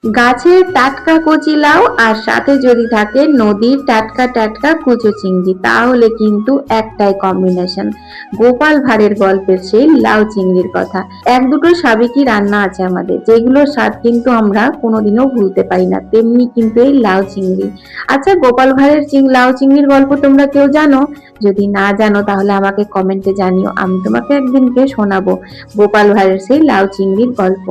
গাছের টাটকা কচি লাউ আর সাথে যদি থাকে নদীর টাটকা টাটকা কুচো চিংড়ি, তাহলে কিন্তু একটাই কম্বিনেশন। গোপাল ভাঁড়ের গল্পের সেই লাউ চিংড়ির কথা। এক দুটো সাবেকি রান্না আছে আমাদের, যেগুলোর স্বাদ কিন্তু আমরা কোনোদিনও ভুলতে পারি না, তেমনি কিন্তু এই লাউ চিংড়ি। আচ্ছা, গোপাল ভাঁড়ের লাউ চিংড়ির গল্প তোমরা কেউ জানো? যদি না জানো তাহলে আমাকে কমেন্টে জানিও, আমি তোমাকে একদিনকে শোনাবো গোপাল ভাঁড়ের সেই লাউ চিংড়ির গল্প।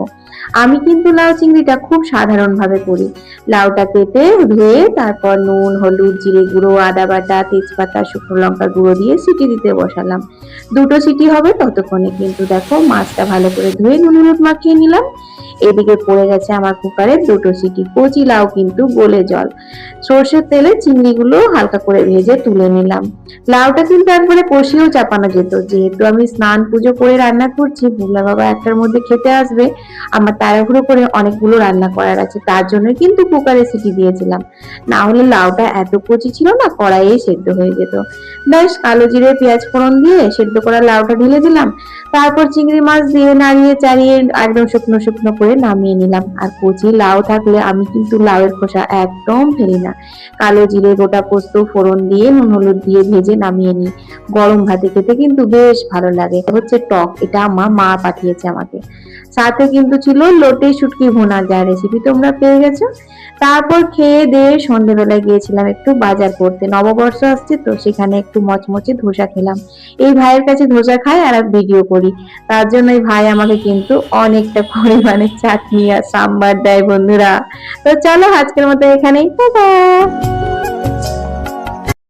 আমি কিন্তু লাউ চিংড়িটা খুব সাধারণ ভাবে করি। লাউটা কেটে ধুয়ে তারপর নুন, হলুদ, জিরে গুঁড়ো, আদা বাটা, তেজপাতা, শুকনো লঙ্কা গুঁড়ো দিয়ে সিটি দিতে বসালাম। দুটো সিটি হবে ততক্ষণে কিন্তু দেখো মাছটা ভালো করে ধুয়ে নুন হলুদ মাখিয়ে নিলাম। এদিকে পড়ে গেছে আমার কুকারে দুটো সিটি। কচি লাউ কিন্তু গলে জল। সর্ষের তেলে চিংড়িগুলো হালকা করে ভেজে তুলে নিলাম। লাউটা কিন্তু একবারে কষিয়েও চাপানো যেত, যেহেতু আমি স্নান পুজো করে রান্না করছি, ভোলা বাবা একটার মধ্যে খেতে আসবে, আমার তাড়াহুড়ো করে অনেকগুলো রান্না করার আছে, তার জন্য কিন্তু কুকারে সিটি দিয়েছিলাম। না হলে লাউটা এত কচি ছিল না, কড়াইয়ে সেদ্ধ হয়ে যেত। বেশ কালো জিরে পেঁয়াজ ফোড়ন দিয়ে সেদ্ধ করা লাউটা ঢেলে দিলাম। তারপর চিংড়ি মাছ দিয়ে নাড়িয়ে চাড়িয়ে একদম শুকনো শুকনো করে নামিয়ে নিলাম। আর কচি লাউ থাকলে আমি কিন্তু লাউয়ের খোসা একদম ফেলি না। কালো জিরে, গোটা পোস্ত ফোড়ন দিয়ে নুন হলুদ দিয়ে ভেজে নামিয়ে নিই। গরম ভাতে খেতে কিন্তু বেশ ভালো লাগে। হচ্ছে টক, এটা আমার মা পাঠিয়েছে আমাকে। সাথে কিন্তু ছিল লোটে শুটকি ভুনা, যা রেসিপি তোমরা পেয়ে গেছো। তারপর খেয়ে দিয়ে সন্ধ্যেবেলায় গিয়েছিলাম একটু বাজার করতে, নববর্ষ আসছে তো, সেখানে একটু মচমচে ধোসা খেলাম। এই ভাইয়ের কাছে ধোসা খাই আর ভিডিও করি, তার জন্য এই ভাই আমাকে কিন্তু অনেকটা পরিমাণে চাটনি আর সাম্বার দেয় বন্ধুরা। তো চলো আজকের মতো এখানেই, টাটা।